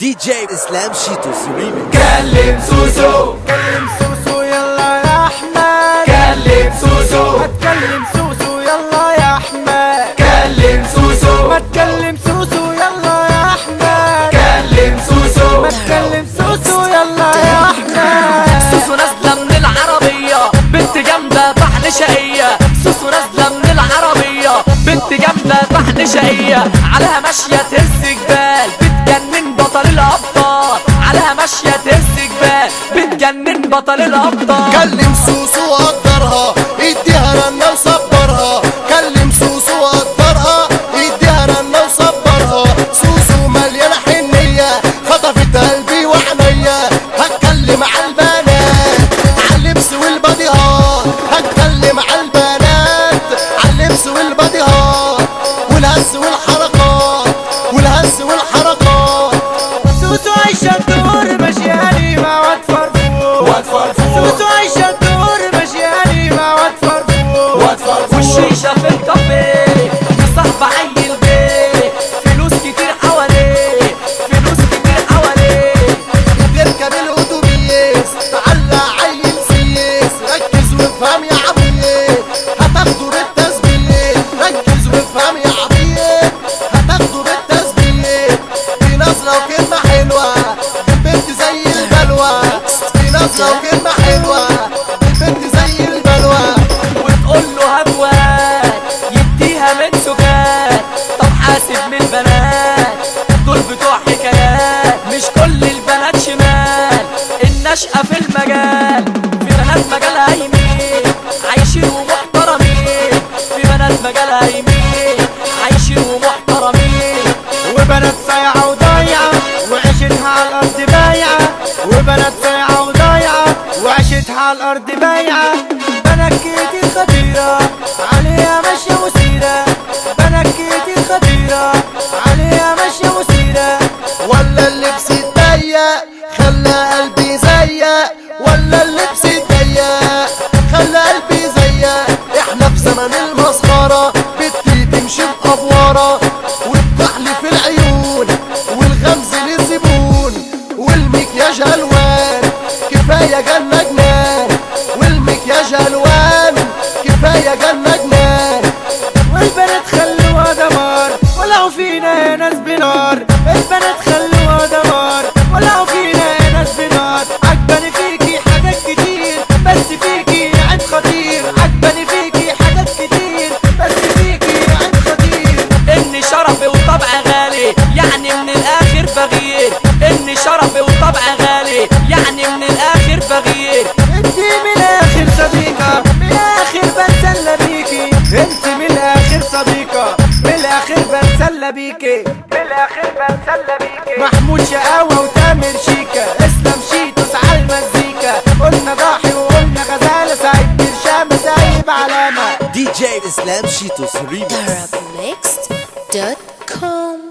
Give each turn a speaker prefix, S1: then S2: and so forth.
S1: دي جي اسلام شيتوس ريميكس.
S2: كلم سوسو
S3: كلم سوسو يلا يا احمد،
S2: كلم سوسو
S3: ما تكلم سوسو يلا يا احمد،
S2: كلم سوسو
S3: ما تكلم سوسو يلا يا احمد،
S2: كلم سوسو
S3: ما تكلم سوسو يلا يا احمد.
S2: سوسو نازلة من العربية بنت جامدة طحن شقية، سوسو نازلة من العربية بنت جامدة طحن شقية، عليها ماشية تهز جبال بتجنن بطل الأبطال، عليها ماشية تهز جبال بتجنن بطل الأبطال.
S4: كلم سوسو وقدرها اديها رنة وصبرها، كلم سوسو وقدرها اديها رنة وصبرها، سوسو مليانة حنية خطفت قلبي وعينيا، هتكلم عالبنات عاللبس والبديهات، هتكلم عالبنات عاللبس والبديهات والهز والحركات والهز والحركات.
S3: سوسو عايشة الدور ماشياني مع واد فرفور، سوسو عايشة الدور ماشياني مع واد فرفور،
S2: والشيشة في الكافيه مصاحبة عيل بيه، فلوس كتير حواليه فلوس كتير حواليه.
S4: بيركب الاتوبيس تعلق عيل سيس، ركز وافهم يا عبيد هتاخدوا بالتثبيت، ركز وافهم يا عبيد هتاخدوا بالتثبيت. في نظرة وكلمة حلوة البنت زي البلوى، في نظرة وكلمة حلوة البنت زي البلوى.
S2: وتقول له هات وهات يديها من سكات، طب حاسب من البنات دول بتوع حكايات، مش كل البنات شمال النشأة في المجال، في بنات مجالها يمين عايشين ومحترمين، في بنات مجالها يمين عايشين ومحترمين.
S3: وبنات صايعة وضايعة وعيشتها على الأرض بايعة، وبنات صايعة وضايعة وعيشتها على الأرض بايعة. بنكيتي خطيرة عليها ماشية وسيرة، بنكيتي خطيرة عليها ماشية وسيرة.
S4: ولا اللبس الضيق خلى قلبي زيق، ولا اللبس الضيق خلى قلبي زيق. احنا في زمن المسخرة بنتي تمشي بأفوارة والكحل في العيون والغمز للزبون والمكياج ألوان كفاية جنة جنان، والمكياج ألوان كفاية جنة جنان.
S3: والبنات خلوها دمار ولعوا فينا يا ناس بنار، البنات خلوها دمار ولعوا فينا يا ناس بنار. عجباني فيكي حاجات كتير بس فيكي عيب خطير، عجباني فيكي حاجات كتير بس فيكي عيب خطير.
S2: إن شرفي وطبع غالي يعني من الآخر بغير، إن شرفي وطبع غالي يعني من الآخر بغير.
S3: انتي من الاخر صديقة من الاخر بتسلى بيكي، انتي من الاخر صديقة من الاخر بتسلى بيكي، من الاخر بتسلى بيكي. محمود شقاوة وتامر شيكا، اسلام شيتوس على المزيكا، قلنا ضاحي وقلنا غزالة، سعيد برشام سايب علامة.
S1: دي جي اسلام شيتوس ريميكس.
S5: Arabmixed.com